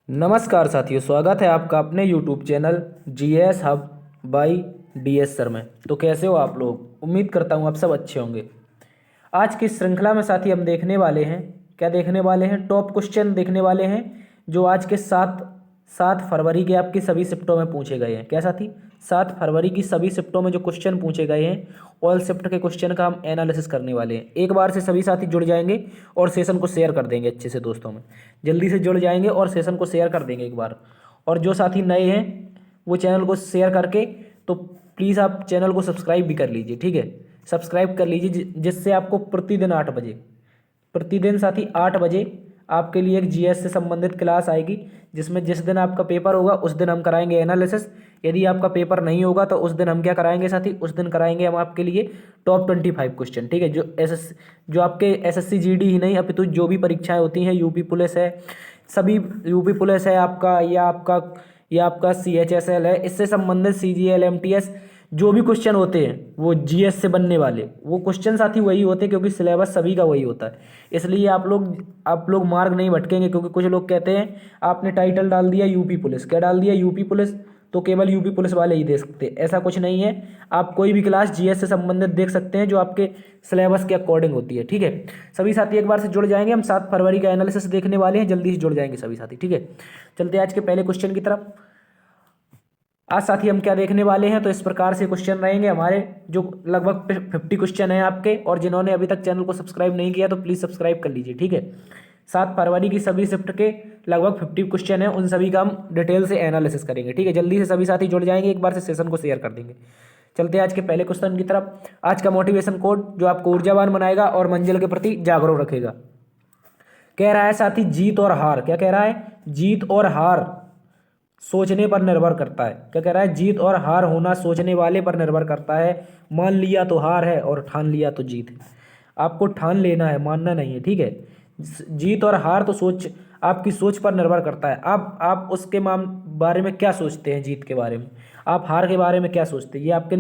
नमस्कार साथियों, स्वागत है आपका अपने YouTube channel GS hub by DS sir में। तो कैसे हो आप लोग? उम्मीद करता हूँ आप सब अच्छे होंगे। आज की श्रृंखला में साथी हम देखने वाले हैं, क्या देखने वाले हैं? टॉप क्वेश्चन देखने वाले हैं जो आज के 7 फरवरी के आपकी सभी शिफ्टों में पूछे गए हैं। क्या साथी? 7 फरवरी की सभी शिफ्टों में जो क्वेश्चन पूछे गए हैं, ऑल शिफ्ट के क्वेश्चन का हम एनालिसिस करने वाले हैं। एक बार से सभी साथी जुड़ जाएंगे और सेशन को शेयर कर देंगे अच्छे से दोस्तों में। जल्दी से जुड़ जाएंगे और सेशन को शेयर कर देंगे एक बार। और जो साथी नए हैं वो चैनल को शेयर करके तो प्लीज़ आप चैनल को सब्सक्राइब भी कर लीजिए, ठीक है? सब्सक्राइब कर लीजिए जिससे आपको प्रतिदिन साथी 8 बजे आपके लिए एक जीएस से संबंधित क्लास आएगी, जिसमें जिस दिन आपका पेपर होगा उस दिन हम कराएंगे एनालिसिस। यदि आपका पेपर नहीं होगा तो उस दिन हम क्या कराएंगे साथी? उस दिन कराएंगे हम आपके लिए टॉप 25 क्वेश्चन, ठीक है? जो आपके एसएससी जीडी ही नहीं अपितु जो भी परीक्षाएं होती हैं, यूपी पुलिस है, सभी यूपी पुलिस है आपका, या आपका सीएचएसएल है, इससे संबंधित सीजीएल एमटीएस जो भी क्वेश्चन होते हैं वो जीएस से बनने वाले वो क्वेश्चन साथी वही होते हैं, क्योंकि सिलेबस सभी का वही होता है। इसलिए आप लोग मार्ग नहीं भटकेंगे, क्योंकि कुछ लोग कहते हैं आपने टाइटल डाल दिया यूपी पुलिस, क्या डाल दिया? यूपी पुलिस, तो केवल यूपी पुलिस वाले ही दे सकते हैं। ऐसा कुछ नहीं है, आप कोई भी क्लास जीएस से संबंधित देख सकते हैं जो आपके सिलेबस के अकॉर्डिंग होती है, ठीक है? सभी साथी एक बार से जुड़ जाएंगे। हम 7 फरवरी का एनालिसिस देखने वाले हैं, जल्दी से जुड़ जाएंगे सभी साथी, ठीक है? चलते हैं आज के पहले क्वेश्चन की तरफ। आज साथी हम क्या देखने वाले हैं, तो इस प्रकार से क्वेश्चन रहेंगे हमारे, जो लगभग 50 क्वेश्चन हैं आपके। और जिन्होंने अभी तक चैनल को सब्सक्राइब नहीं किया तो प्लीज़ सब्सक्राइब कर लीजिए, ठीक है? 7 फरवरी की सभी शिफ्ट के लगभग 50 क्वेश्चन हैं, उन सभी का हम डिटेल से एनालिसिस करेंगे, ठीक है? जल्दी से सभी साथी जुड़ जाएंगे, एक बार से सेशन को शेयर कर देंगे। चलते हैं आज के पहले क्वेश्चन की तरफ। आज का मोटिवेशन कोड जो आपको ऊर्जावान बनाएगा और मंजिल के प्रति जागरूक रखेगा। कह रहा है साथी, जीत और हार। क्या कह रहा है? जीत और हार सोचने पर निर्भर करता है। क्या कह रहा है? जीत और हार होना सोचने वाले पर निर्भर करता है। मान लिया तो हार है और ठान लिया तो जीत है। आपको ठान लेना है, मानना नहीं है, ठीक है? जीत और हार तो आपकी सोच पर निर्भर करता है। आप उसके बारे में क्या सोचते हैं? जीत के बारे में, आप हार के बारे में क्या सोचते हैं, ये आपके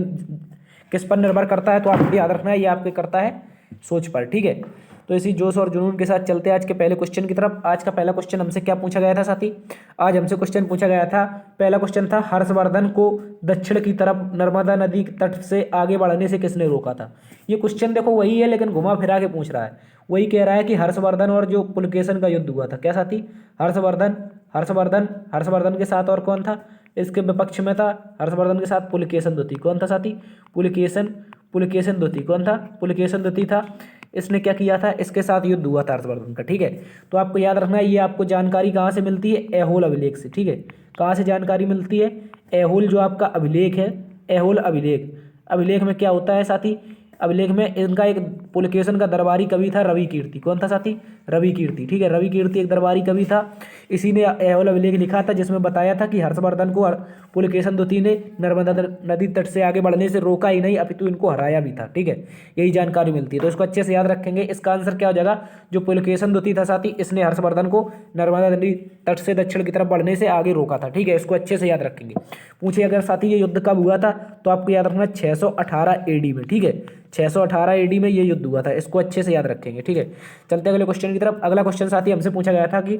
किस पर निर्भर करता है? तो आपको याद रखना है, ये आपके करता है सोच पर, ठीक है? तो इसी जोश और जुनून के साथ चलते हैं आज के पहले क्वेश्चन की तरफ। आज का पहला क्वेश्चन हमसे क्या पूछा गया था साथी? आज हमसे क्वेश्चन पूछा गया था, पहला क्वेश्चन था, हर्षवर्धन को दक्षिण की तरफ नर्मदा नदी तट से आगे बढ़ने से किसने रोका था? ये क्वेश्चन देखो वही है, लेकिन घुमा फिरा के पूछ रहा है। वही कह रहा है कि हर्षवर्धन और जो पुलकेशन का युद्ध हुआ था। क्या साथी? हर्षवर्धन के साथ और कौन था? इसके विपक्ष में था हर्षवर्धन के साथ पुलकेशन द्वितीय। कौन था साथी? पुलकेशन द्वितीय। कौन था? पुलकेशन द्वितीय था। इसने क्या किया था? इसके साथ युद्ध हुआ था हर्षवर्धन का, ठीक है? तो आपको याद रखना है, ये आपको जानकारी कहाँ से मिलती है? ऐहोल अभिलेख से, ठीक है? कहाँ से जानकारी मिलती है? ऐहोल जो आपका अभिलेख है, ऐहोल अभिलेख में क्या होता है साथी? अभिलेख में इनका एक पुलकेशन का दरबारी कवि था, रवि कीर्ति। कौन था साथी? रवि कीर्ति, ठीक है? रवि कीर्ति एक दरबारी कवि था। इसी ने ऐहोल अभिलेख लिखा था, जिसमें बताया था कि हर्षवर्धन को पुलकेशन द्वितीय ने नर्मदा नदी तट से आगे बढ़ने से रोका ही नहीं अपितु इनको हराया भी था, ठीक है? यही जानकारी मिलती है, तो इसको अच्छे से याद रखेंगे। इसका आंसर क्या हो जाएगा? जो पुलकेशन द्वितीय था साथी, इसने हर्षवर्धन को नर्मदा नदी तट से दक्षिण की तरफ बढ़ने से आगे रोका था, ठीक है? इसको अच्छे से याद रखेंगे। पूछे अगर साथी ये युद्ध कब हुआ था, तो आपको याद रखना 618 एडी में, ठीक है? 618 एडी में ये युद्ध हुआ था, इसको अच्छे से याद रखेंगे, ठीक है? चलते अगले क्वेश्चन की तरफ। अगला क्वेश्चन साथी हमसे पूछा गया था कि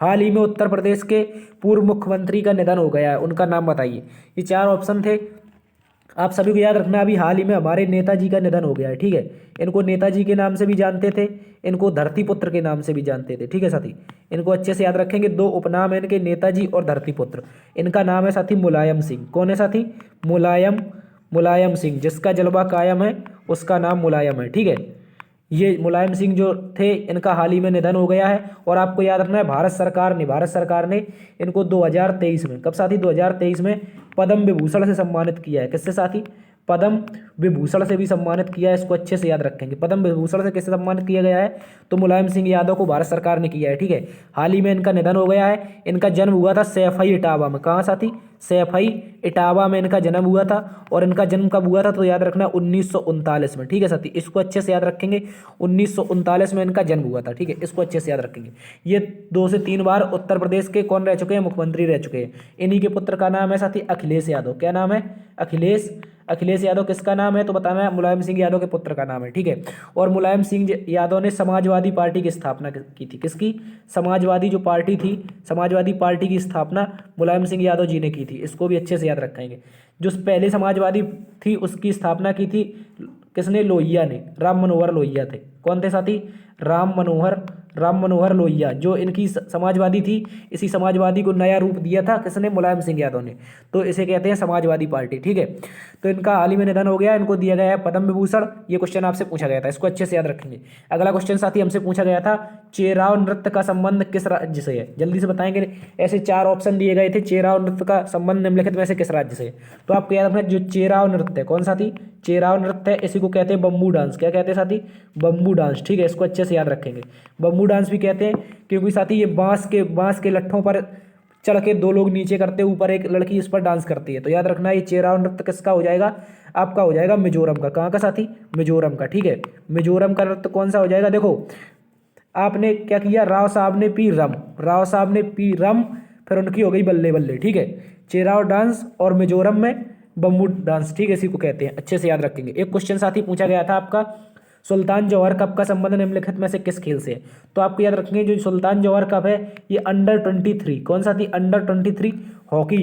हाल ही में उत्तर प्रदेश के पूर्व मुख्यमंत्री का निधन हो गया है, उनका नाम बताइए। ये 4 ऑप्शन थे, आप सभी को याद रखना। अभी हाल ही में हमारे नेताजी का निधन हो गया है, ठीक है? इनको नेताजी के नाम से भी जानते थे, इनको धरती पुत्र के नाम से भी जानते थे, ठीक है साथी? इनको अच्छे से याद रखेंगे। 2 उपनाम है इनके, नेताजी और धरती पुत्र। इनका नाम है साथी मुलायम सिंह। कौन है साथी? मुलायम सिंह। जिसका जलवा कायम है उसका नाम मुलायम है, ठीक है? ये मुलायम सिंह जो थे, इनका हाल ही में निधन हो गया है। और आपको याद रखना है, भारत सरकार ने इनको 2023 में, कब साथी? 2023 में पद्म विभूषण से सम्मानित किया है। किससे साथी? पद्म विभूषण से भी सम्मानित किया है, इसको अच्छे से याद रखेंगे। पद्म विभूषण से किससे सम्मानित किया गया है? तो मुलायम सिंह यादव को भारत सरकार ने किया है, ठीक है? हाल ही में इनका निधन हो गया है। इनका जन्म हुआ था सैफई इटावा में। कहाँ साथी? सैफई इटावा में इनका जन्म हुआ था। और इनका जन्म कब हुआ था? तो याद रखना 1939 में, ठीक है साथी? इसको अच्छे से याद रखेंगे। 1939 में इनका जन्म हुआ था, ठीक है? इसको अच्छे से याद रखेंगे। ये 2 से 3 बार उत्तर प्रदेश के कौन रह चुके हैं? मुख्यमंत्री रह चुके हैं। इन्हीं के पुत्र का नाम है साथी अखिलेश यादव। क्या नाम है? अखिलेश यादव किसका नाम है, तो बताना है मुलायम सिंह यादव के पुत्र का नाम है, ठीक है। और मुलायम सिंह यादव ने समाजवादी पार्टी की स्थापना की थी, किसकी, समाजवादी जो पार्टी थी, समाजवादी पार्टी की स्थापना मुलायम सिंह यादव जी ने की थी, इसको भी अच्छे से याद रखेंगे। जो पहले समाजवादी थी उसकी स्थापना की थी किसने, लोहिया ने, राम मनोहर लोहिया थे। कौन थे साथी, राम मनोहर लोहिया, जो इनकी समाजवादी थी, इसी समाजवादी को नया रूप दिया था किसने, मुलायम सिंह यादव ने, तो इसे कहते हैं समाजवादी पार्टी, ठीक है। तो इनका हाल ही में निधन हो गया, इनको दिया गया है पद्म विभूषण। ये क्वेश्चन आपसे पूछा गया था, इसको अच्छे से याद रखेंगे। अगला क्वेश्चन साथी हमसे पूछा गया था, चेराव नृत्य का संबंध किस राज्य से है, जल्दी से बताएंगे। ऐसे 4 ऑप्शन दिए गए थे, चेराव नृत्य का संबंध निम्नलिखित में से किस राज्य से है, तो आपको याद रखना, जो चेराव नृत्य है, कौन साथी, चेराव नृत्य है, इसी को कहते हैं बम्बू डांस। क्या कहते हैं साथी, बम्बू डांस, ठीक है, इसको अच्छे से याद रखेंगे। बम्बू डांस भी कहते हैं क्योंकि साथी ये बांस के लट्ठों पर चढ़ के 2 लोग नीचे करते, ऊपर एक लड़की इस पर डांस करती है। तो याद रखना ये चेराव नृत्य किसका हो जाएगा, आपका हो जाएगा मिजोरम का। कहाँ का साथी, मिजोरम का, ठीक है। मिजोरम का नृत्य कौन सा हो जाएगा, देखो आपने क्या किया, राव साहब ने पी रम, फिर उनकी हो गई बल्ले बल्ले, ठीक है। चेराव डांस और मिजोरम में बम्बू डांस, ठीक है, इसी को कहते हैं, अच्छे से याद रखेंगे। एक क्वेश्चन साथी पूछा गया था आपका, सुल्तान जौहर कप का संबंध निम्नलिखित में से किस खेल से है, तो आपको याद रखेंगे जो सुल्तान जौहर कप है ये अंडर-23, कौन सा थी, अंडर-23 हॉकी,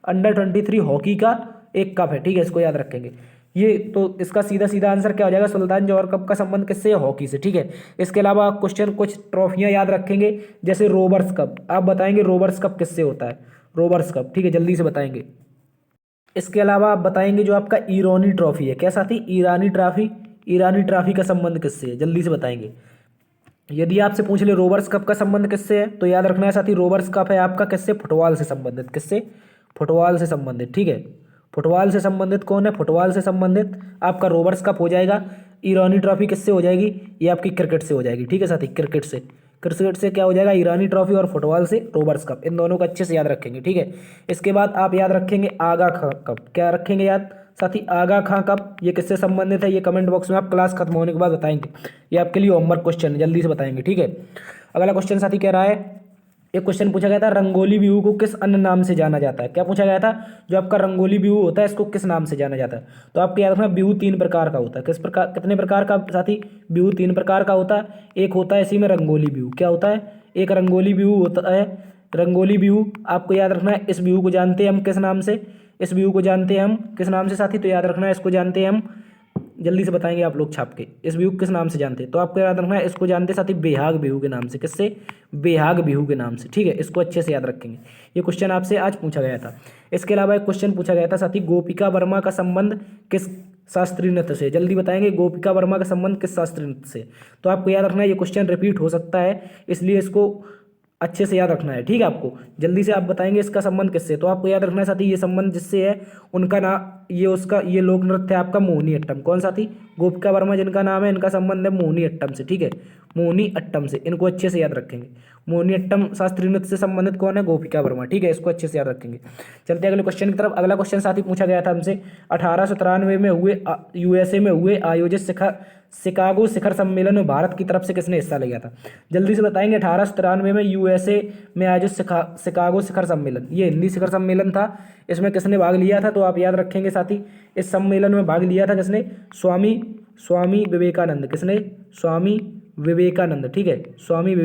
अंडर-23 हॉकी का एक कप है, ठीक है, इसको याद रखेंगे। ये तो इसका सीधा सीधा आंसर क्या हो जाएगा, सुल्तान जौहर कप का संबंध किससे है, हॉकी से, ठीक है। इसके अलावा क्वेश्चन कुछ ट्रॉफियां याद रखेंगे, जैसे रोबर्स कप, आप बताएंगे रोबर्स कप किससे होता है, रोबर्स कप, ठीक है, जल्दी से बताएंगे। इसके अलावा आप बताएंगे जो आपका ईरानी ट्रॉफी है, क्या साथी, ईरानी ट्रॉफी का संबंध किससे है, जल्दी से बताएंगे। यदि आपसे पूछ ले रोबर्स कप का संबंध किससे है, तो याद रखना है साथी रोबर्स कप है आपका किससे, फुटबॉल से संबंधित, किससे, फुटबॉल से संबंधित, ठीक है। फुटबॉल से संबंधित कौन है, फुटबॉल से संबंधित आपका रोबर्स कप हो जाएगा। ईरानी ट्रॉफी किससे हो जाएगी, ये आपकी क्रिकेट से हो जाएगी, ठीक है साथी, क्रिकेट से क्या हो जाएगा, ईरानी ट्रॉफी, और फुटबॉल से रोबर्स कप, इन दोनों को अच्छे से याद रखेंगे, ठीक है। इसके बाद आप याद रखेंगे आगा खां कप, क्या रखेंगे याद साथी, आगा खां कप, ये किससे संबंधित है, ये कमेंट बॉक्स में आप क्लास खत्म होने के बाद बताएंगे, ये आपके लिए होमवर्क क्वेश्चन है, जल्दी से बताएंगे, ठीक है। अगला क्वेश्चन साथी कह रहा है, एक क्वेश्चन पूछा गया था, रंगोली बिहू को किस अन्य नाम से जाना जाता है, क्या पूछा गया था, जो आपका रंगोली बिहू होता है इसको किस नाम से जाना जाता है, तो आपको याद रखना बिहू 3 प्रकार का होता है, किस प्रकार, कितने प्रकार का साथी, बिहू 3 प्रकार का होता है। एक होता है इसी में रंगोली बिहू, क्या होता है, एक रंगोली बिहू होता है, रंगोली बिहू आपको याद रखना है, इस बिहू को जानते हैं हम किस नाम से, इस बिहू को जानते हैं हम किस नाम से साथी, तो याद रखना है इसको जानते हैं हम, जल्दी से बताएंगे आप लोग छाप के, इस बिहू किस नाम से जानते हैं, तो आपको याद रखना है इसको जानते हैं साथी बेहाग बिहू के नाम से, किससे, बेहाग बिहू के नाम से, ठीक है, इसको अच्छे से याद रखेंगे। ये क्वेश्चन आपसे आज पूछा गया था। इसके अलावा एक क्वेश्चन पूछा गया था साथी, गोपिका वर्मा का संबंध किस शास्त्रीय नृत्य से, जल्दी बताएंगे, गोपिका वर्मा का संबंध किस शास्त्रीय नृत्य से, तो आपको याद रखना है ये क्वेश्चन रिपीट हो सकता है, इसलिए इसको अच्छे से याद रखना है, ठीक है। आपको जल्दी से आप बताएंगे इसका संबंध किससे, तो आपको याद रखना है साथी ये संबंध जिससे है उनका नाम, ये लोक नृत्य है आपका मोहिनी अट्टम, कौन साथी, गोपिका वर्मा जिनका नाम है, इनका संबंध है मोहिनी अट्टम से, ठीक है, मोहिनी अट्टम से, इनको अच्छे से याद रखेंगे। मोहिनी अट्टम शास्त्रीय नृत्य से संबंधित कौन है, गोपिका वर्मा, ठीक है, इसको अच्छे से याद रखेंगे। चलते अगले क्वेश्चन की तरफ। अगला क्वेश्चन साथी पूछा गया था हमसे, 1893 में हुए यूएसए में हुए आयोजित शिकागो शिखर सम्मेलन में भारत की तरफ से किसने हिस्सा लिया था, जल्दी से बताएंगे। 1893 में यूएसए में आयोजित शिकागो शिखर सम्मेलन, ये हिंदी शिखर सम्मेलन था, इसमें किसने भाग लिया था, तो आप याद रखेंगे साथी इस सम्मेलन में भाग लिया था किसने, स्वामी विवेकानंद, किसने, स्वामी विवेकानंद, ठीक है, स्वामी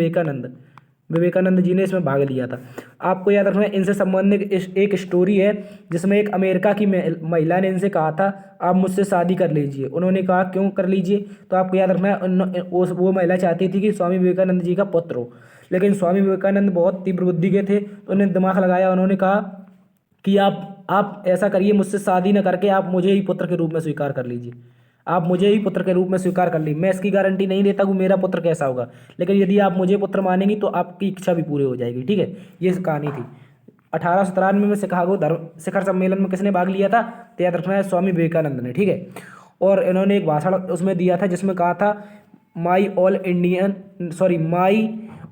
विवेकानंद जी ने इसमें भाग लिया था। आपको याद रखना है इनसे संबंधित एक स्टोरी है जिसमें एक अमेरिका की महिला ने इनसे कहा था आप मुझसे शादी कर लीजिए, उन्होंने कहा क्यों कर लीजिए, तो आपको याद रखना है वो महिला चाहती थी कि स्वामी विवेकानंद जी का पुत्र हो, लेकिन स्वामी विवेकानंद बहुत तीव्र बुद्धि के थे, तो उन्होंने दिमाग लगाया, उन्होंने कहा कि आप ऐसा करिए, मुझसे शादी न करके आप मुझे ही पुत्र के रूप में स्वीकार कर लीजिए, आप मुझे ही पुत्र के रूप में स्वीकार कर ली, मैं इसकी गारंटी नहीं देता कि मेरा पुत्र कैसा होगा, लेकिन यदि आप मुझे पुत्र मानेंगी तो आपकी इच्छा भी पूरी हो जाएगी, ठीक है, ये कहानी थी। 1893 में शिकागो शिखर सम्मेलन में किसने भाग लिया था, तो याद रखना है स्वामी विवेकानंद ने, ठीक है। और इन्होंने एक भाषण उसमें दिया था जिसमें कहा था my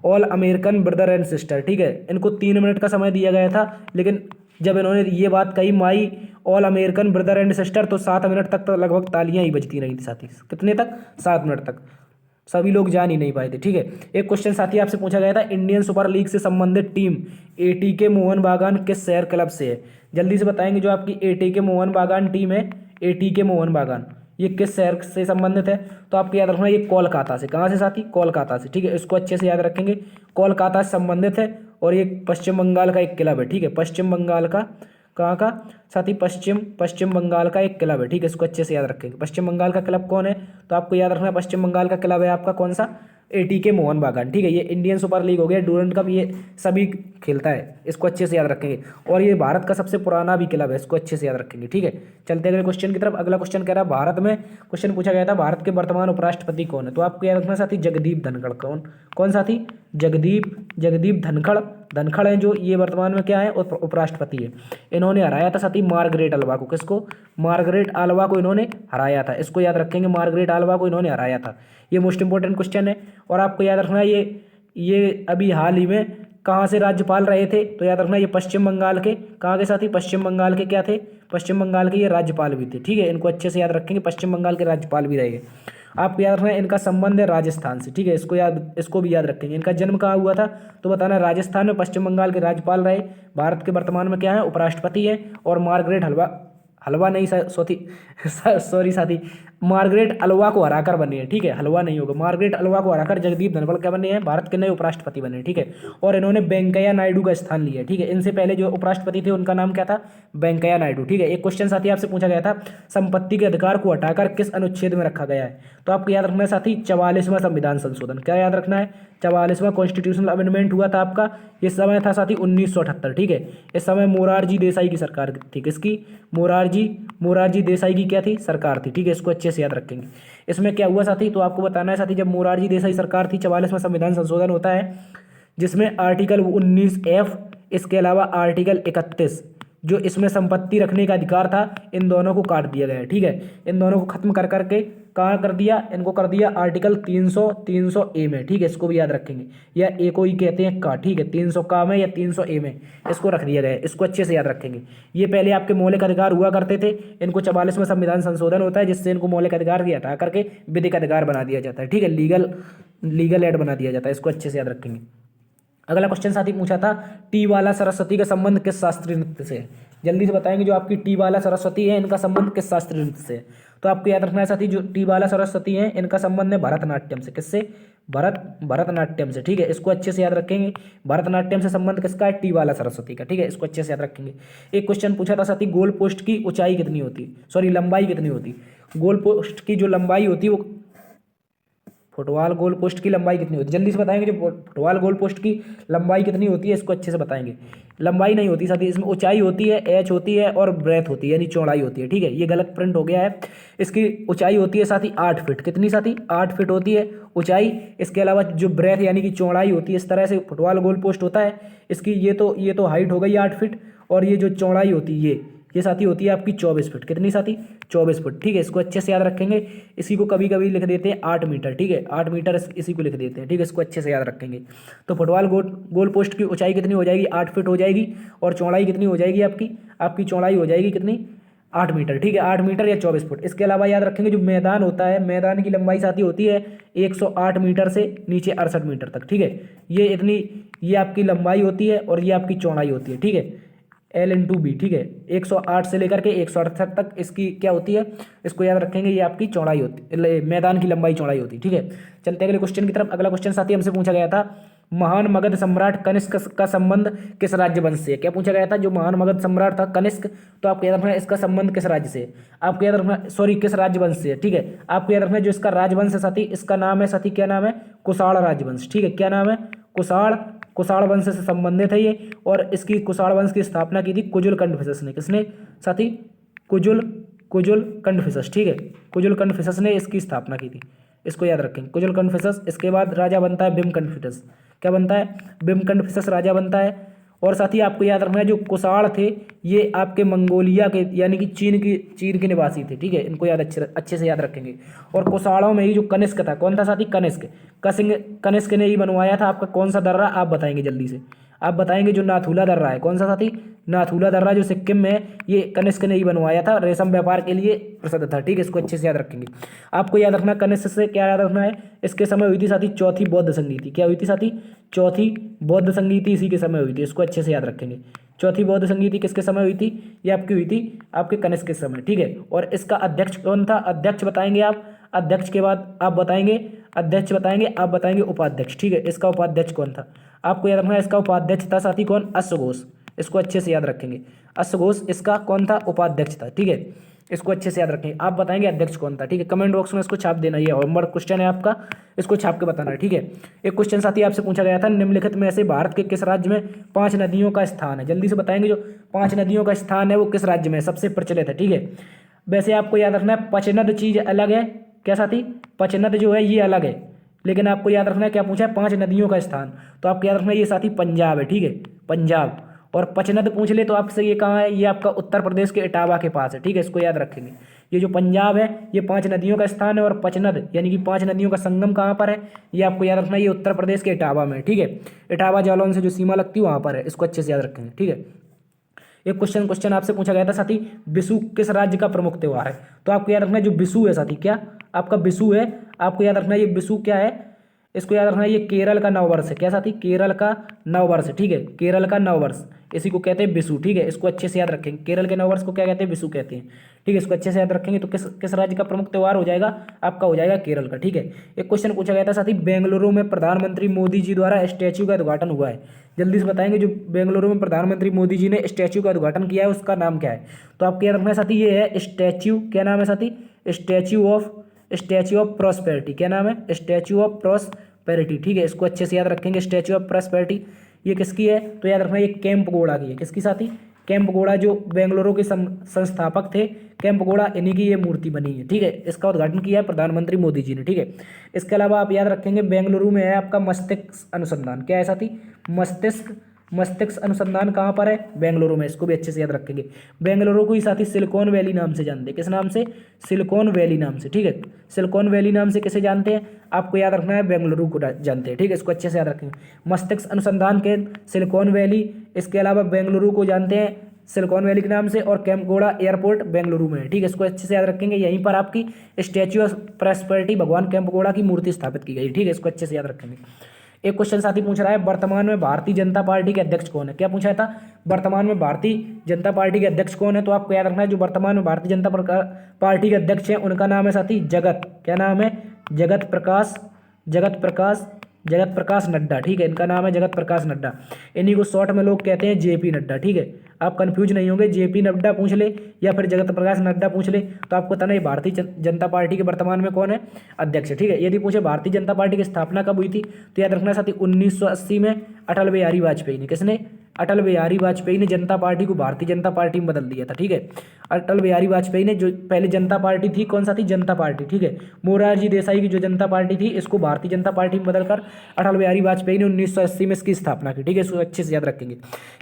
all American brother and sister, ठीक है। इनको 3 मिनट का समय दिया गया था, लेकिन जब इन्होंने ये बात कही my all American brother and sister, तो 7 मिनट तक तो लगभग तालियां ही बजती रही थी साथी, कितने तक, 7 मिनट तक, सभी लोग जान ही नहीं पाए थे, ठीक है। एक क्वेश्चन साथी आपसे पूछा गया था, इंडियन सुपर लीग से संबंधित टीम एटीके मोहन बागान किस शहर क्लब से है, जल्दी से बताएंगे। जो आपकी एटीके मोहन बागान टीम है, ATK मोहन बागान, ये किस शहर से संबंधित है? तो आपको याद रखना ये कोलकाता से। कहाँ से साथी? कोलकाता से। ठीक है, इसको अच्छे से याद रखेंगे, कोलकाता से संबंधित है। और ये पश्चिम बंगाल का एक क्लब है। ठीक है, पश्चिम बंगाल का, कहाँ का साथी? पश्चिम बंगाल का एक क्लब है। ठीक है, इसको अच्छे से याद रखेंगे। पश्चिम बंगाल का क्लब कौन है? तो आपको याद रखना है पश्चिम बंगाल का क्लब है आपका कौन सा? ATK मोहन बागान। ठीक है, ये इंडियन सुपर लीग हो गया, डूरंड कप, ये सभी खेलता है, इसको अच्छे से याद रखेंगे। और ये भारत का सबसे पुराना भी क्लब है, इसको अच्छे से याद रखेंगे। ठीक है, चलते अगले क्वेश्चन की तरफ। अगला क्वेश्चन कह रहा है भारत में, क्वेश्चन पूछा गया था भारत के वर्तमान उपराष्ट्रपति कौन है? तो आपको याद रखना साथी जगदीप धनखड़। कौन साथी? जगदीप धनखड़ है जो ये वर्तमान में क्या है? उपराष्ट्रपति है। इन्होंने हराया था साथी मार्गरेट अल्वा को। किसको? मार्गरेट अल्वा को इन्होंने हराया था, इसको याद रखेंगे, मार्गरेट अल्वा को इन्होंने हराया था। ये मोस्ट इंपॉर्टेंट क्वेश्चन है। और आपको याद रखना है ये अभी हाल ही में कहाँ से राज्यपाल रहे थे? तो याद रखना ये पश्चिम बंगाल के, कहाँ के साथी? पश्चिम बंगाल के क्या थे? पश्चिम बंगाल के ये राज्यपाल भी थे। ठीक है, इनको अच्छे से याद रखेंगे, पश्चिम बंगाल के राज्यपाल भी रहे। आपको याद रखना है इनका संबंध है राजस्थान से। ठीक है, इसको भी याद रखेंगे। इनका जन्म कहाँ हुआ था? तो बताना राजस्थान में, पश्चिम बंगाल के राज्यपाल रहे, भारत के वर्तमान में क्या है? उपराष्ट्रपति है। और मार्गरेट हलवा नहीं सॉरी साथी, मार्गरेट अल्वा को हराकर बने हैं। ठीक है, हलवा नहीं होगा, मार्गरेट अल्वा को हराकर जगदीप धनखड़ क्या बने हैं? भारत के नए उपराष्ट्रपति बने हैं। ठीक है, और इन्होंने वेंकैया नायडू का स्थान लिया है। ठीक है, इनसे पहले जो उपराष्ट्रपति थे उनका नाम क्या था? वेंकैया नायडू। ठीक है, एक क्वेश्चन साथी आपसे पूछा गया था संपत्ति के अधिकार को हटाकर किस अनुच्छेद में रखा गया है? तो आपको याद रखना है साथी 44वां संविधान संशोधन। क्या याद रखना है? 44वां कॉन्स्टिट्यूशनल अमेंडमेंट हुआ था आपका। ये समय था साथी 1978। ठीक है, इस समय मोरारजी देसाई की सरकार थी। किसकी? मोरारजी देसाई की क्या थी? सरकार थी। ठीक है, इसको अच्छे से याद रखेंगे। इसमें क्या हुआ साथी? तो आपको बताना है साथी जब मोरारजी देसाई सरकार थी 44वां संविधान संशोधन होता है जिसमें आर्टिकल 19F, इसके अलावा आर्टिकल 31 जो इसमें संपत्ति रखने का अधिकार था, इन दोनों को काट दिया गया है। ठीक है, इन दोनों को खत्म कर करके कहाँ कर दिया? इनको कर दिया आर्टिकल 300A में। ठीक है, इसको भी याद रखेंगे, या ए को ही कहते हैं का। ठीक है, 300 का में या 300A में इसको रख दिया गया है, इसको अच्छे से याद रखेंगे। ये पहले आपके मौलिक अधिकार हुआ करते थे, इनको 44वां संविधान संशोधन होता है जिससे इनको मौलिक अधिकार भी हटा करके विधिक अधिकार बना दिया जाता है। ठीक है, लीगल एड बना दिया जाता है, इसको अच्छे से याद रखेंगे। अगला क्वेश्चन साथी पूछा था टी बाला सरस्वती का संबंध किस शास्त्रीय नृत्य से है? जल्दी से बताएंगे, जो आपकी टी बाला सरस्वती है इनका संबंध किस शास्त्रीय नृत्य से है? तो आपको याद रखना है साथी जो टी बाला सरस्वती है इनका संबंध है भरतनाट्यम से। किससे? भरतनाट्यम से। ठीक है, इसको अच्छे से याद रखेंगे, भरतनाट्यम से संबंध किसका है? टी बाला सरस्वती का। ठीक है, इसको अच्छे से याद रखेंगे। एक क्वेश्चन पूछा था साथी गोल पोस्ट की ऊंचाई कितनी होती? सॉरी, लंबाई कितनी होती? गोल पोस्ट की जो लंबाई होती है वो, फुटबॉल गोल पोस्ट की लंबाई कितनी होती है? जल्दी से बताएंगे, जो फुटबॉल गोल पोस्ट की लंबाई कितनी होती है इसको अच्छे से बताएंगे। लंबाई नहीं होती साथी, इसमें ऊंचाई होती है, एच होती है, और ब्रेथ होती है यानी चौड़ाई होती है। ठीक है, ये गलत प्रिंट हो गया है। इसकी ऊंचाई होती है साथी 8 फीट। कितनी साथी? 8 फीट होती है ऊंचाई। इसके अलावा जो ब्रेथ यानी कि चौड़ाई होती है, इस तरह से फुटबॉल गोल पोस्ट होता है इसकी, ये तो हाइट हो गई 8 फीट, और ये जो चौड़ाई होती है ये साथी होती है आपकी 24 फीट। कितनी साथी? 24 फीट। ठीक है, इसको अच्छे से याद रखेंगे। इसी को कभी कभी लिख देते हैं 8 मीटर। ठीक है, 8 मीटर इसी को लिख देते हैं। ठीक है, इसको अच्छे से याद रखेंगे। तो फुटबॉल गोल पोस्ट की ऊंचाई कितनी हो जाएगी? 8 फीट हो जाएगी, और चौड़ाई कितनी हो जाएगी आपकी चौड़ाई हो जाएगी कितनी? 8 मीटर। ठीक है, 8 मीटर या 24 फुट। इसके अलावा याद रखेंगे जो मैदान होता है, मैदान की लंबाई साथी होती है 108 मीटर से नीचे 68 मीटर तक। ठीक है, ये आपकी लंबाई होती है और ये आपकी चौड़ाई होती है। ठीक है, L/B। ठीक है, 108 से लेकर के 168 तक इसकी क्या होती है? इसको याद रखेंगे, ये आपकी चौड़ाई होती है, मैदान की लंबाई चौड़ाई होती है। ठीक है, चलते अगले क्वेश्चन की तरफ। अगला क्वेश्चन साथी हमसे पूछा गया था महान मगध सम्राट कनिष्क का संबंध किस राज्य वंश से है? क्या पूछा गया था? जो महान मगध सम्राट था कनिष्क, तो आपको याद रखना इसका संबंध किस राज्य से है? आपको याद रखना, सॉरी, किस राजवंश से है? ठीक है, आपको याद रखना जो इसका राजवंश है साथी, इसका नाम है साथी, क्या नाम है? कुषाण राजवंश। ठीक है, क्या नाम है? कुषाण वंश से संबंधित है ये, और इसकी कुषाण वंश की स्थापना की थी कुजुल कंडफिसस ने। किसने साथी? कुजुल कंडफिसस। ठीक है, कुजुल कंडफिसस ने इसकी स्थापना की थी, इसको याद रखेंगे, कुजुल कंडफिसस। इसके बाद राजा बनता है बिम्बकंडफिसस। क्या बनता है? बिम्बकंडफिसस राजा बनता है। और साथ ही आपको याद रखना है जो कुषाण थे ये आपके मंगोलिया के यानी कि चीन के निवासी थे। ठीक है, इनको अच्छे से याद रखेंगे। और कुषाणों में ही जो कनिष्क था, कौन था साथी? कनिष्क ने ही बनवाया था। आपका कौन सा दर्रा? आप बताएंगे जल्दी से, आप बताएंगे जो नाथुला दर्रा है, कौन सा साथी, नाथुला दर्रा जो सिक्किम में है, ये कनिष्क ने ही बनवाया था, रेशम व्यापार के लिए प्रसिद्ध था। ठीक है, इसको अच्छे से याद रखेंगे। आपको याद रखना कनिष्क से क्या याद रखना है, इसके समय हुई थी साथी चौथी बौद्ध संगीति। क्या हुई थी साथी, चौथी बौद्ध संगीति इसी के समय हुई थी, इसको अच्छे से याद रखेंगे। चौथी बौद्ध संगीति किसके समय हुई थी, ये आपकी हुई थी आपके कनिष्क के समय। ठीक है, और इसका अध्यक्ष कौन था, अध्यक्ष बताएंगे आप, अध्यक्ष के बाद आप बताएंगे, अध्यक्ष बताएंगे, आप बताएंगे उपाध्यक्ष। ठीक है, इसका उपाध्यक्ष कौन था, आपको याद रखना है, इसका उपाध्यक्ष था साथी कौन, अश्वघोष। इसको अच्छे से याद रखेंगे, अश्वघोष इसका कौन था, उपाध्यक्ष था। ठीक है, इसको अच्छे से याद रखेंगे। आप बताएंगे अध्यक्ष कौन था। ठीक है, कमेंट बॉक्स में इसको छाप देना, ये होमवर्क क्वेश्चन है आपका, इसको छाप के बताना है। ठीक है, एक क्वेश्चन साथी आपसे पूछा गया था, निम्नलिखित में से भारत के किस राज्य में 5 नदियों का स्थान है। जल्दी से बताएंगे जो 5 नदियों का स्थान है वो किस राज्य में सबसे प्रचलित है। ठीक है, वैसे आपको याद रखना है पचनद चीज अलग है, क्या साथी, पचनद जो है ये अलग है, लेकिन आपको याद रखना है क्या पूछा है, 5 नदियों का स्थान, तो आपको याद रखना है ये साथी पंजाब है। ठीक है, पंजाब। और पचनद पूछ ले तो आपसे ये कहाँ है, ये आपका उत्तर प्रदेश के इटावा के पास है। ठीक है, इसको याद रखेंगे। ये जो पंजाब है ये 5 नदियों का स्थान है, और पचनद यानी कि 5 नदियों का संगम कहाँ पर है, ये आपको याद रखना है, ये उत्तर प्रदेश के इटावा में। ठीक है, इटावा जालौन से जो सीमा लगती है वहाँ पर है, इसको अच्छे से याद रखेंगे। ठीक है, एक क्वेश्चन आपसे पूछा गया था साथी, विशु किस राज्य का प्रमुख त्योहार है, तो आपको याद रखना है जो विशु है साथी, क्या आपका विशु है, आपको याद रखना है ये विशु क्या है, इसको याद रखना है ये केरल का नववर्ष है। क्या साथी, केरल का नववर्ष। ठीक है, केरल का नववर्ष इसी को कहते हैं विशु। ठीक है, इसको अच्छे से याद रखेंगे, केरल के नववर्ष को क्या कहते हैं, विशु कहते हैं। ठीक है, इसको अच्छे से याद रखेंगे। तो किस किस राज्य का प्रमुख त्योहार हो जाएगा, आपका हो जाएगा केरल का। ठीक है, एक क्वेश्चन पूछा गया था साथी, बेंगलुरु में प्रधानमंत्री मोदी जी द्वारा स्टैच्यू का उद्घाटन हुआ है। जल्दी से बताएंगे जो बेंगलुरु में प्रधानमंत्री मोदी जी ने स्टैच्यू का उद्घाटन किया है उसका नाम क्या है, तो आपको याद रखना है साथी ये है स्टैच्यू, क्या नाम है साथी, स्टैच्यू ऑफ प्रॉस्पेरिटी। क्या नाम है, स्टैच्यू ऑफ प्रॉस्पेरिटी। ठीक है, इसको अच्छे से याद रखेंगे, स्टैच्यू ऑफ प्रॉस्पेरिटी ये किसकी है, तो याद रखना ये केम्पेगौड़ा की है। किसकी साथी, केम्पेगौड़ा जो बेंगलुरु के संस्थापक थे, केम्पेगौड़ा इन्हीं की ये मूर्ति बनी है। ठीक है, इसका उद्घाटन किया है प्रधानमंत्री मोदी जी ने। ठीक है, इसके अलावा आप याद रखेंगे बेंगलुरु में है आपका मस्तिष्क अनुसंधान। क्या है साथी, मस्तिष्क अनुसंधान कहाँ पर है, बेंगलुरु में। इसको भी अच्छे से याद रखेंगे। बेंगलुरु को ही साथी सिलिकॉन वैली नाम से जानते हैं। किस नाम से, सिलिकॉन वैली नाम से। ठीक है, सिलिकॉन वैली नाम से किसे जानते हैं, आपको याद रखना है बेंगलुरु को जानते हैं। ठीक है, इसको अच्छे से याद रखेंगे, मस्तिष्क अनुसंधान केंद्र सिलिकॉन वैली, इसके अलावा बेंगलुरु को जानते हैं सिलिकॉन वैली के नाम से, और केम्पेगौड़ा एयरपोर्ट बेंगलुरु में है। ठीक है, इसको अच्छे से याद रखेंगे। यहीं पर आपकी स्टैच्यू ऑफ प्रॉस्पेरिटी भगवान केम्पेगौड़ा की मूर्ति स्थापित की गई। ठीक है, इसको अच्छे से याद रखेंगे। एक क्वेश्चन साथी पूछ रहा है, वर्तमान में भारतीय जनता पार्टी के अध्यक्ष कौन है। क्या पूछा था, वर्तमान में भारतीय जनता पार्टी के अध्यक्ष कौन है, तो आपको याद रखना है जो वर्तमान में भारतीय जनता पार्टी के अध्यक्ष हैं उनका नाम है साथी जगत, क्या नाम है, जगत प्रकाश नड्डा। ठीक है, इनका नाम है जगत प्रकाश नड्डा, इन्हीं को शॉर्ट में लोग कहते हैं जेपी नड्डा। ठीक है, आप कंफ्यूज नहीं होंगे, जेपी नड्डा पूछ ले या फिर जगत प्रकाश नड्डा पूछ ले तो आपको बताना है भारतीय जनता पार्टी के वर्तमान में कौन है अध्यक्ष। ठीक है, यदि पूछे भारतीय जनता पार्टी की स्थापना कब हुई थी, तो याद रखना साथी 1980 में अटल बिहारी वाजपेयी ने, किसने, अटल बिहारी वाजपेयी ने जनता पार्टी को भारतीय जनता पार्टी में बदल दिया था। ठीक है, अटल बिहारी वाजपेयी ने, जो पहले जनता पार्टी थी कौन सा थी, जनता पार्टी। ठीक है, मोरारजी देसाई की जो जनता पार्टी थी इसको भारतीय जनता पार्टी में बदलकर अटल बिहारी वाजपेयी ने 1980 में इसकी स्थापना की। ठीक है, इसको अच्छे से याद रखेंगे।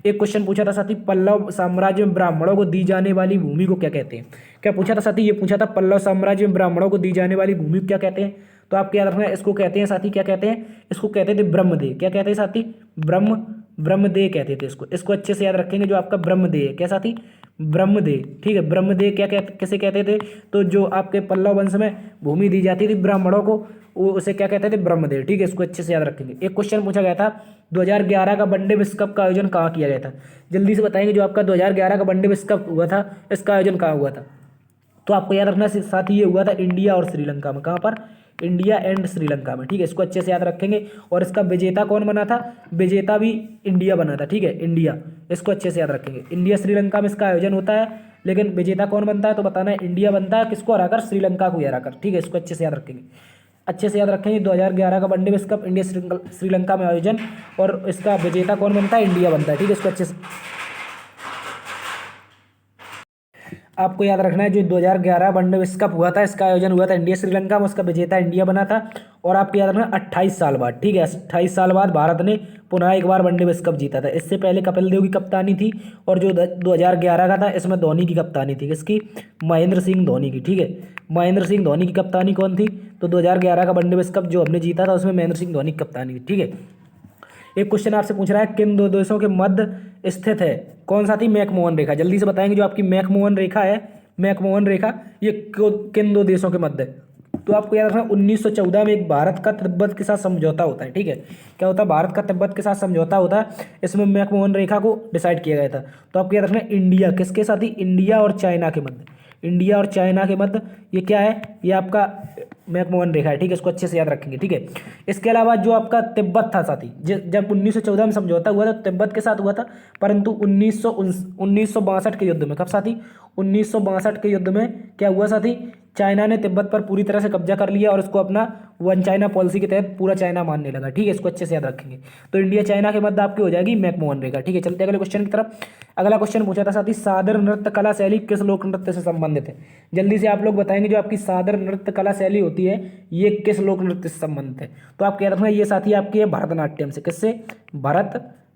एक क्वेश्चन पूछा था साथी, पल्लव साम्राज्य में ब्राह्मणों को दी जाने वाली भूमि को क्या कहते हैं। क्या पूछा था साथी, ये पूछा था पल्लव साम्राज्य में ब्राह्मणों को दी जाने वाली भूमि को क्या कहते हैं, तो आपको याद रखना है इसको कहते हैं साथी, क्या कहते हैं, इसको कहते थे ब्रह्मदेह। क्या कहते हैं साथी, ब्रह्मदेह कहते थे इसको। इसको अच्छे से याद रखेंगे, जो आपका ब्रह्मदेह है, क्या साथी, ब्रह्मदेह। ठीक है, ब्रह्मदेह क्या कैसे कहते थे, तो जो आपके पल्लव वंश में भूमि दी जाती थी ब्राह्मणों को, वो उसे क्या कहते थे, ब्रह्मदेह। ठीक है, इसको अच्छे से याद रखेंगे। एक क्वेश्चन पूछा गया था, 2011 का वनडे विश्व कप का आयोजन कहाँ किया गया था। जल्दी से बताएंगे, जो आपका 2011 का वनडे विश्व कप हुआ था इसका आयोजन कहाँ हुआ था, तो आपको याद रखना साथ ही ये हुआ था इंडिया और श्रीलंका में। कहाँ पर, इंडिया एंड श्रीलंका में। ठीक है, इसको अच्छे से याद रखेंगे। और इसका विजेता कौन बना था, विजेता भी इंडिया बना था। ठीक है, इंडिया, इसको अच्छे से याद रखेंगे। इंडिया श्रीलंका में इसका आयोजन होता है, लेकिन विजेता कौन बनता है, तो बताना है इंडिया बनता है, किसको हराकर, श्रीलंका को हराकर। ठीक है, इसको अच्छे से याद रखेंगे, अच्छे से याद रखेंगे। 2011 का वनडे विश्व कप इंडिया श्रीलंका में आयोजन, और इसका विजेता कौन बनता है, इंडिया बनता है। ठीक है, इसको अच्छे से आपको याद रखना है, जो 2011 वनडे विश्व कप हुआ था इसका आयोजन हुआ था इंडिया श्रीलंका में, उसका विजेता इंडिया बना था। और आपको याद रखना 28 साल बाद, ठीक है, 28 साल बाद भारत ने पुनः एक बार वनडे विश्व कप जीता था। इससे पहले कपिल देव की कप्तानी थी, और जो 2011 का था इसमें धोनी की कप्तानी थी। किसकी, महेंद्र सिंह धोनी की। ठीक है, महेंद्र सिंह धोनी की कप्तानी कौन थी, तो 2011 का वनडे विश्व कप जो हमने जीता था उसमें महेंद्र सिंह धोनी की कप्तानी थी। ठीक है, एक क्वेश्चन आपसे पूछ रहा है किन दो देशों के मध्य स्थित है, कौन सा थी, मैकमोहन रेखा। जल्दी से बताएंगे जो आपकी मैकमोहन रेखा है, मैकमोहन रेखा ये किन दो देशों के मध्य है। तो आपको याद रखना 1914 में एक भारत का तिब्बत के साथ समझौता होता है, ठीक है। क्या होता है, भारत का तिब्बत के साथ समझौता होता है, इसमें मैकमोहन रेखा को डिसाइड किया गया था। तो आपको याद रखना इंडिया किसके साथ ही, इंडिया और चाइना के मध्य, इंडिया और चाइना के मध्य ये क्या है, ये आपका मैकमोहन रेखा है, ठीक है। इसको अच्छे से याद रखेंगे, ठीक है। इसके अलावा जो आपका तिब्बत था साथी, जब 1914 में समझौता हुआ था तो तिब्बत के साथ हुआ था, परंतु 1962 के युद्ध में, कब साथी, 1962 के युद्ध में क्या हुआ साथी, चाइना ने तिब्बत पर पूरी तरह से कब्जा कर लिया और इसको अपना वन चाइना पॉलिसी के तहत पूरा चाइना मानने लगा, ठीक है। इसको अच्छे से याद रखेंगे। तो इंडिया चाइना के मध्य आपकी हो जाएगी मैकमोहन रेखा, ठीक है। चलते अगले क्वेश्चन की तरफ। अगला क्वेश्चन पूछा था साथी सादर नृत्य कला शैली किस लोक नृत्य से संबंधित है। जल्दी से आप लोग बताएंगे जो आपकी सादर नृत्य कला शैली होती है ये किस लोक नृत्य से संबंधित है। तो आपको याद रखना ये साथी आपकी है भरतनाट्यम से, किससे,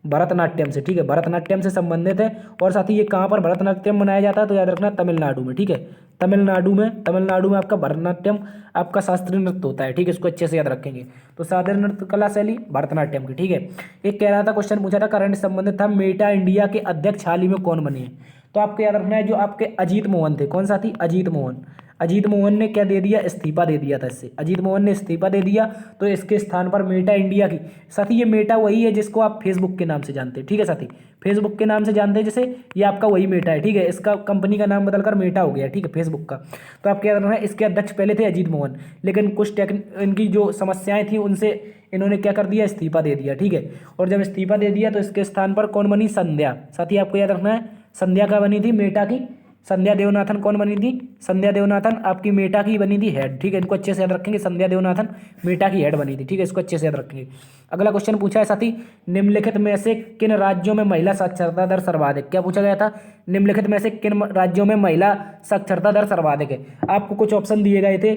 भरतनाट्यम से, ठीक है। भरतनाट्यम से संबंधित है। और साथ ही ये कहाँ पर भरतनाट्यम मनाया जाता है, तो याद रखना तमिलनाडु में, ठीक है। तमिलनाडु में आपका भरतनाट्यम आपका शास्त्रीय नृत्य होता है, ठीक है। इसको अच्छे से याद रखेंगे। तो सादर नृत्य कला शैली भरतनाट्यम की, ठीक है। एक कह रहा था क्वेश्चन पूछा था करंट संबंधित था, मेटा इंडिया के अध्यक्ष हाल ही में कौन बने हैं। तो आपको याद रखना है जो आपके अजीत मोहन थे, कौन सा थी, अजीत मोहन। अजीत मोहन ने क्या दे दिया, इस्तीफा दे दिया था इससे, अजीत मोहन ने इस्तीफा दे दिया। तो इसके स्थान पर मेटा इंडिया की, साथी ये मेटा वही है जिसको आप फेसबुक के नाम से जानते हैं, ठीक है साथी। फेसबुक के नाम से जानते हैं जैसे, ये आपका वही मेटा है, ठीक है। इसका कंपनी का नाम बदलकर मेटा हो गया, ठीक है, फेसबुक का। तो आपको याद रखना है इसके अध्यक्ष पहले थे अजीत मोहन, लेकिन कुछ इनकी जो समस्याएं थी उनसे इन्होंने क्या कर दिया, इस्तीफा दे दिया, ठीक है। और जब इस्तीफा दे दिया तो इसके स्थान पर कौन बनी, संध्या। साथी आपको याद रखना है संध्या का बनी थी, मेटा की। संध्या देवनाथन कौन बनी थी, संध्या देवनाथन आपकी मेटा की बनी थी हेड, ठीक है। इनको अच्छे से याद रखेंगे, संध्या देवनाथन मेटा की हेड बनी थी, ठीक है। इसको अच्छे से याद रखेंगे। अगला क्वेश्चन पूछा है साथी निम्नलिखित में से किन राज्यों में महिला साक्षरता दर सर्वाधिक। क्या पूछा गया था, निम्नलिखित में से किन राज्यों में महिला साक्षरता दर सर्वाधिक है। आपको कुछ ऑप्शन दिए गए थे,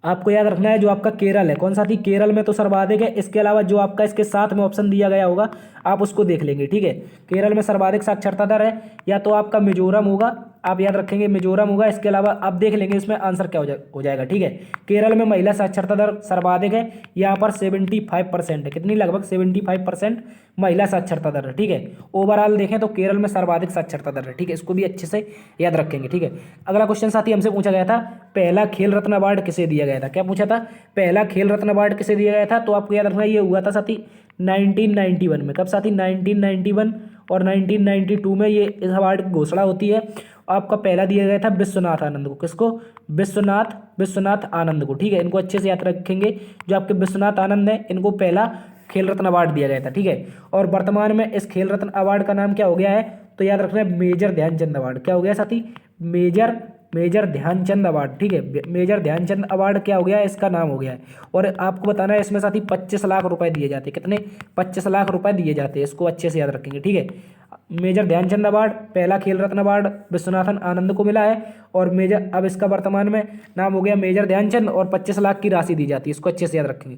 आपको याद रखना है जो आपका केरल है, कौन सा थी, केरल में तो सर्वाधिक है। इसके अलावा जो आपका इसके साथ में ऑप्शन दिया गया होगा आप उसको देख लेंगे, ठीक है। केरल में सर्वाधिक साक्षरता दर है, या तो आपका मिजोरम होगा, आप याद रखेंगे मिजोरम होगा। इसके अलावा आप देख लेंगे इसमें आंसर क्या हो जाएगा, ठीक है। केरल में महिला साक्षरता दर सर्वाधिक है, यहाँ पर 75% है, कितनी, लगभग 75% महिला साक्षरता दर है, ठीक है। ओवरऑल देखें तो केरल में सर्वाधिक साक्षरता दर है, ठीक है। इसको भी अच्छे से याद रखेंगे, ठीक है। अगला क्वेश्चन साथी हमसे पूछा गया था पहला खेल रत्न अवार्ड किसे दिया गया था। क्या पूछा था, पहला खेल रत्न अवार्ड किसे दिया गया था। तो आपको याद रखना ये हुआ था साथी 1991 में, कब साथी, 1991 और 1992 में ये इस अवार्ड की घोषणा होती है। आपका पहला दिया गया था विश्वनाथ आनंद को, किसको, विश्वनाथ आनंद को, ठीक है। इनको अच्छे से याद रखेंगे, जो आपके विश्वनाथ आनंद है इनको पहला खेल रत्न अवार्ड दिया गया था, ठीक है। और वर्तमान में इस खेल रत्न अवार्ड का नाम क्या हो गया है, तो याद रखना है मेजर ध्यानचंद अवार्ड। क्या हो गया साथी, मेजर ध्यानचंद अवार्ड, ठीक है। मेजर ध्यानचंद अवार्ड क्या हो गया है, इसका नाम हो गया है। और आपको बताना है इसमें साथी 25 लाख रुपए दिए जाते हैं, कितने, 25 लाख रुपए दिए जाते हैं। इसको अच्छे से याद रखेंगे, ठीक है। मेजर ध्यानचंद अवार्ड, पहला खेल रत्न अवार्ड विश्वनाथन आनंद को मिला है। और मेजर, अब इसका वर्तमान में नाम हो गया मेजर ध्यानचंद, और 25 लाख की राशि दी जाती है। इसको अच्छे से याद रखेंगे।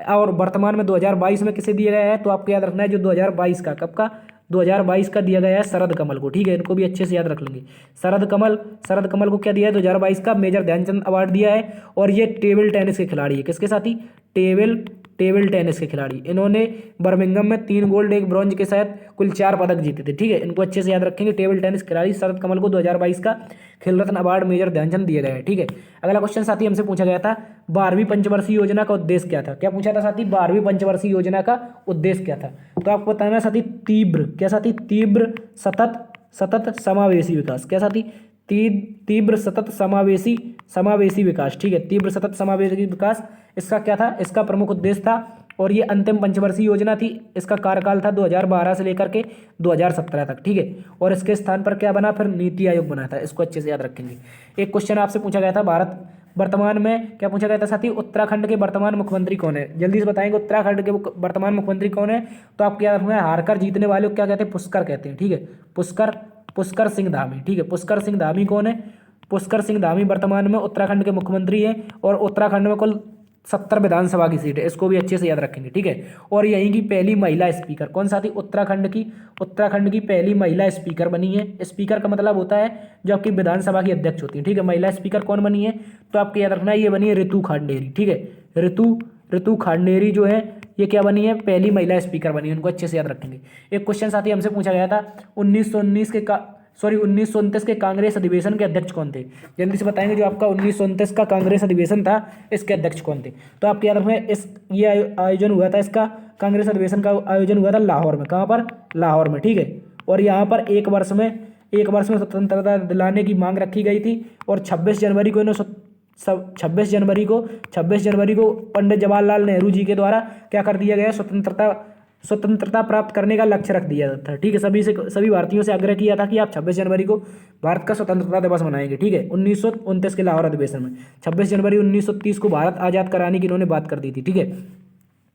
और वर्तमान में 2022 में किसे दिया गया है, तो आपको याद रखना है जो 2022 का, कब का, 2022 का दिया गया है शरद कमल को, ठीक है। इनको भी अच्छे से याद रख लेंगे। शरद कमल को क्या दिया है, 2022 का मेजर ध्यानचंद अवार्ड दिया है। और ये टेबल टेनिस के खिलाड़ी है, किसके साथी, टेबल टेनिस के खिलाड़ी। इन्होंने बर्मिंघम में 3 गोल्ड 1 ब्रॉन्ज के साथ कुल 4 पदक जीते थे, ठीक है। इनको अच्छे से याद रखेंगे। टेबल टेनिस खिलाड़ी शरद कमल को 2022 का खेल रत्न अवार्ड मेजर ध्यानचंद दिए गए हैं, ठीक है। अगला क्वेश्चन साथी हमसे पूछा गया था 12वीं पंचवर्षीय योजना का उद्देश्य क्या था। क्या पूछा था साथी, 12वीं पंचवर्षीय योजना का उद्देश्य क्या था। तो आपको बताना साथी तीव्र, क्या साथी, तीव्र सतत समावेशी विकास। क्या साथी, तीव्र सतत समावेशी विकास, ठीक है। तीव्र सतत समावेशी विकास इसका क्या था, इसका प्रमुख उद्देश्य था। और ये अंतिम पंचवर्षीय योजना थी। इसका कार्यकाल था 2012 से लेकर के 2017 तक, ठीक है। और इसके स्थान पर क्या बना, फिर नीति आयोग बना था। इसको अच्छे से याद रखेंगे। एक क्वेश्चन आपसे पूछा गया था भारत वर्तमान में, क्या पूछा गया था साथी, उत्तराखंड के वर्तमान मुख्यमंत्री कौन है। जल्दी से बताएंगे उत्तराखंड के वर्तमान मुख्यमंत्री कौन है। तो आप क्या रखना है, हारकर जीतने वाले को क्या कहते हैं, पुष्कर कहते हैं, ठीक है। पुष्कर सिंह धामी, ठीक है। पुष्कर सिंह धामी कौन है, पुष्कर सिंह धामी वर्तमान में उत्तराखंड के मुख्यमंत्री हैं। और उत्तराखंड में कुल 70 विधानसभा की सीट है। इसको भी अच्छे से याद रखेंगे, ठीक है। और यहीं की पहली महिला स्पीकर कौन सा थी, उत्तराखंड की पहली महिला स्पीकर बनी है। स्पीकर का मतलब होता है जो आपकी विधानसभा की अध्यक्ष होती है, ठीक है। महिला स्पीकर कौन बनी है, तो आपको याद रखना है ये बनी है ऋतु खांडेरी, ठीक है। ऋतु खांडेरी जो है ये क्या बनी है, पहली महिला स्पीकर बनी है। उनको अच्छे से याद रखेंगे। एक क्वेश्चन साथी हमसे पूछा गया था 1929 के कांग्रेस अधिवेशन के अध्यक्ष कौन थे। जल्दी से बताएंगे जो आपका 1929 का कांग्रेस अधिवेशन था इसके अध्यक्ष कौन थे। तो आपके याद रखना है ये आयोजन हुआ था, इसका कांग्रेस अधिवेशन का आयोजन हुआ था लाहौर में। कहाँ पर, लाहौर में, ठीक है। और यहाँ पर एक वर्ष में स्वतंत्रता दिलाने की मांग रखी गई थी। और 26 जनवरी को 26 जनवरी को पंडित जवाहरलाल नेहरू जी के द्वारा क्या कर दिया गया, स्वतंत्रता प्राप्त करने का लक्ष्य रख दिया था। ठीक है, सभी भारतीयों से आग्रह किया था कि आप 26 जनवरी को भारत का स्वतंत्रता दिवस मनाएंगे। ठीक है, 1929 के लाहौर अधिवेशन में 26 जनवरी 1930 को भारत आजाद कराने की इन्होंने बात कर दी थी। ठीक है,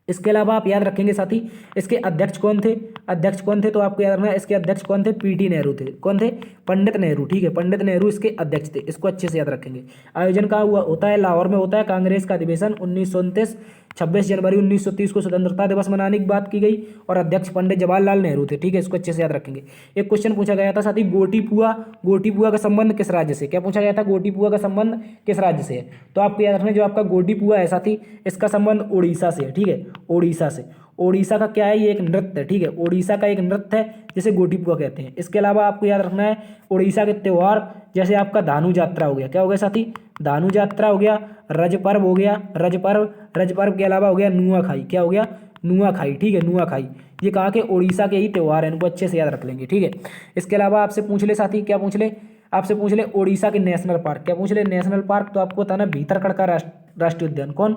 इसके अलावा आप याद रखेंगे साथी इसके अध्यक्ष कौन थे, तो आपको याद रखना है इसके अध्यक्ष कौन थे, पीटी नेहरू थे। कौन थे, पंडित नेहरू। ठीक है, पंडित नेहरू इसके अध्यक्ष थे। इसको अच्छे से याद रखेंगे। आयोजन कहाँ हुआ, होता है लाहौर में होता है कांग्रेस का अधिवेशन 1929। 26 जनवरी 1930 को स्वतंत्रता दिवस मनाने की बात की गई और अध्यक्ष पंडित जवाहरलाल नेहरू थे। ठीक है, इसको अच्छे से याद रखेंगे। एक क्वेश्चन पूछा गया था साथी गोटीपुआ का संबंध किस राज्य से, क्या पूछा गया था, गोटीपुआ का संबंध किस राज्य से है। तो आपको याद रखना जो आपका गोटीपुआ है साथी इसका संबंध उड़ीसा से है। ठीक है, उड़ीसा से। ओडिशा का क्या है, ये एक नृत्य है। ठीक है, ओडिशा का एक नृत्य है जिसे गोटीपुआ कहते हैं। इसके अलावा आपको याद रखना है ओडिशा के त्यौहार जैसे आपका धानु यात्रा हो गया, क्या हो गया साथी, धानु यात्रा हो गया, रज पर्व हो गया, रज पर्व के अलावा हो गया नुआखाई, क्या हो गया, नुआखाई। ठीक है, नुआखाई ये कहाँ के, ओडिशा के ही त्यौहार है। इनको अच्छे से याद रख लेंगे। ठीक है, इसके अलावा आपसे पूछ ले साथी, क्या पूछ ले, आपसे पूछ ले ओडिशा के नेशनल पार्क, क्या पूछ ले, नेशनल पार्क। तो आपको बताना भीतरकनिका राष्ट्रीय उद्यान। कौन,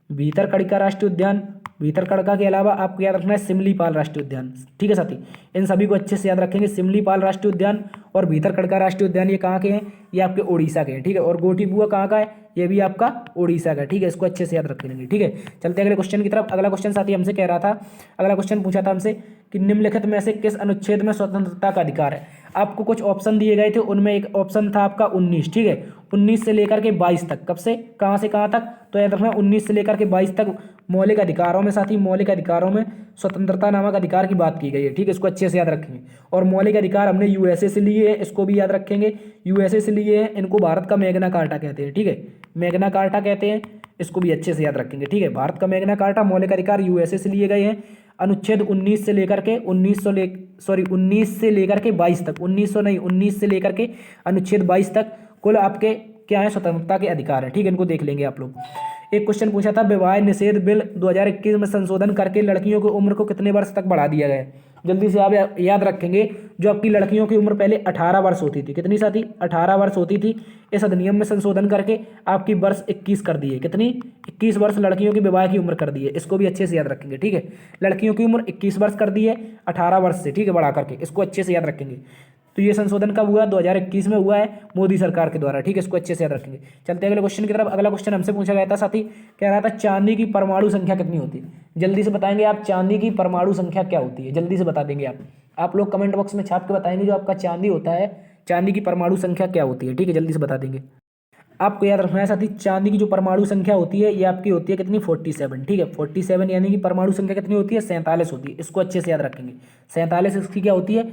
भीतरकनिका राष्ट्रीय उद्यान। भीतरकनिका के अलावा आपको याद रखना है सिमलीपाल राष्ट्रीय उद्यान। ठीक है साथी, इन सभी को अच्छे से याद रखेंगे। सिमलीपाल राष्ट्रीय उद्यान और भीतरकनिका राष्ट्रीय उद्यान ये कहाँ के हैं, ये आपके ओडिशा के हैं। ठीक है, और गोटीपुआ कहाँ का है, ये भी आपका ओडिशा का है। ठीक है, इसको अच्छे से याद रख लेंगे। ठीक है, चलते अगले क्वेश्चन की तरफ। अगला क्वेश्चन साथी हमसे कह रहा था, अगला क्वेश्चन पूछा था हमसे कि निम्नलिखित में से किस अनुच्छेद में स्वतंत्रता का अधिकार है। आपको कुछ ऑप्शन दिए गए थे, उनमें एक ऑप्शन था आपका 19। ठीक है, 19 से लेकर के 22 तक। कब से कहाँ तक, तो याद रखना 19 से लेकर के 22 तक मौलिक अधिकारों में साथी, मौलिक अधिकारों में स्वतंत्रता नामक अधिकार की बात की गई है। ठीक है, इसको अच्छे से याद रखेंगे। और मौलिक अधिकार हमने यूएसए से लिए हैं, इसको भी याद रखेंगे। यूएसए से लिए हैं, इनको भारत का मैग्ना कार्टा कहते हैं। ठीक है, मैग्ना कार्टा कहते हैं, इसको भी अच्छे से याद रखेंगे। ठीक है, भारत का मैग्ना कार्टा, मौलिक अधिकार यूएसए से लिए गए हैं। अनुच्छेद 19 से लेकर के 19 से लेकर के 22 तक, 19 से लेकर के अनुच्छेद 22 तक कुल आपके क्या है, स्वतंत्रता के अधिकार है। ठीक है, इनको देख लेंगे आप लोग। एक क्वेश्चन पूछा था विवाह निषेध बिल 2021 में संशोधन करके लड़कियों की उम्र को कितने वर्ष तक बढ़ा दिया गया है। जल्दी से आप याद रखेंगे जो आपकी लड़कियों की उम्र पहले 18 वर्ष होती थी, कितनी साथी, 18 वर्ष होती थी। इस अधिनियम में संशोधन करके आपकी वर्ष 21 कर दी है। कितनी, 21 वर्ष लड़कियों की विवाह की उम्र कर दी है। इसको भी अच्छे से याद रखेंगे। ठीक है, लड़कियों की उम्र 21 वर्ष कर दी है 18 वर्ष से। ठीक है, बढ़ा करके, इसको अच्छे से याद रखेंगे। तो ये संशोधन कब हुआ, 2021 में हुआ है मोदी सरकार के द्वारा। ठीक है, इसको अच्छे से याद रखेंगे। चलते अगले क्वेश्चन की तरफ। अगला क्वेश्चन हमसे पूछा गया था साथी, कह रहा था चांदी की परमाणु संख्या कितनी होती है। जल्दी से बताएंगे आप, चांदी की परमाणु संख्या क्या होती है, जल्दी से बता देंगे आप लोग कमेंट बॉक्स में छाप के बताएंगे जो आपका चांदी होता है, चांदी की परमाणु संख्या क्या होती है। ठीक है, जल्दी से बता देंगे। आपको याद रखना है साथी चांदी की जो परमाणु संख्या होती है ये आपकी होती है कितनी, 47। ठीक है, 47 यानी कि परमाणु संख्या कितनी होती है, 47 होती है। इसको अच्छे से याद रखेंगे। 47 इसकी क्या होती है,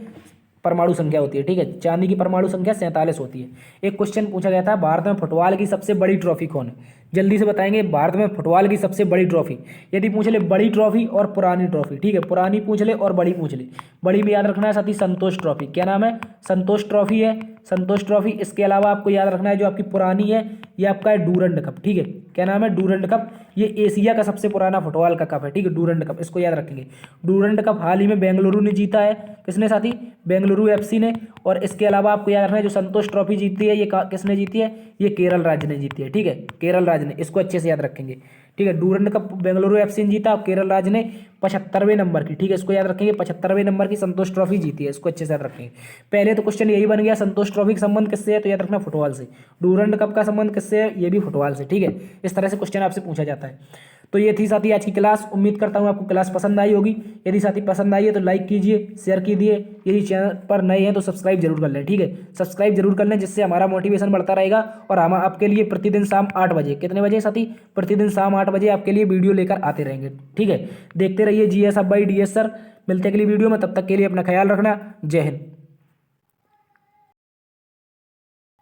परमाणु संख्या होती है। ठीक है, चांदी की परमाणु संख्या 47 होती है। एक क्वेश्चन पूछा गया था भारत में फुटबॉल की सबसे बड़ी ट्रॉफी कौन है। जल्दी से बताएंगे भारत में फुटबॉल की सबसे बड़ी ट्रॉफी। यदि पूछ ले बड़ी ट्रॉफी और पुरानी ट्रॉफी। ठीक है, पुरानी पूछ ले और बड़ी पूछ ले। बड़ी में याद रखना है साथी संतोष ट्रॉफी। क्या नाम है, संतोष ट्रॉफी है, संतोष ट्रॉफी। इसके अलावा आपको याद रखना है जो आपकी पुरानी है ये आपका है डूरंड कप। ठीक है, क्या नाम है, डूरंड कप। ये एशिया का सबसे पुराना फुटबॉल का कप है। ठीक है, डूरंड कप, इसको याद रखेंगे। डूरंड कप हाल ही में बेंगलुरु ने जीता है। किसने साथी, बेंगलुरु एफसी ने। और इसके अलावा आपको याद रखना है जो संतोष ट्रॉफी जीती है ये किसने जीती है, ये केरल राज्य ने जीती है। ठीक है, केरल राज्य ने, इसको अच्छे से याद रखेंगे। ठीक है, डूरंड कप बेंगलुरु एफसी ने जीता और केरल राज्य ने 75वें नंबर की। ठीक है, इसको याद रखेंगे, 75वें नंबर की संतोष ट्रॉफी जीती है। इसको अच्छे से याद रखेंगे। पहले तो क्वेश्चन यही बन गया, संतोष ट्रॉफी का संबंध किससे है, तो याद रखना फुटबॉल से। डूरंड कप का संबंध किससे है, ये भी फुटबॉल से। ठीक है, इस तरह से क्वेश्चन आपसे पूछा जाता है। तो ये थी साथी आज की क्लास। उम्मीद करता हूँ आपको क्लास पसंद आई होगी। यदि साथी पसंद आई है तो लाइक कीजिए, शेयर कीजिए। यदि चैनल पर नए हैं तो सब्सक्राइब जरूर कर लें। ठीक है, सब्सक्राइब जरूर कर लें जिससे हमारा मोटिवेशन बढ़ता रहेगा और हम आपके लिए प्रतिदिन शाम 8 बजे, कितने बजे साथी, प्रतिदिन शाम 8 बजे आपके लिए वीडियो लेकर आते रहेंगे। ठीक है, देखते रहिए GS अब बाई DS सर। मिलते अगली वीडियो में, तब तक के लिए अपना ख्याल रखना। जय हिंद।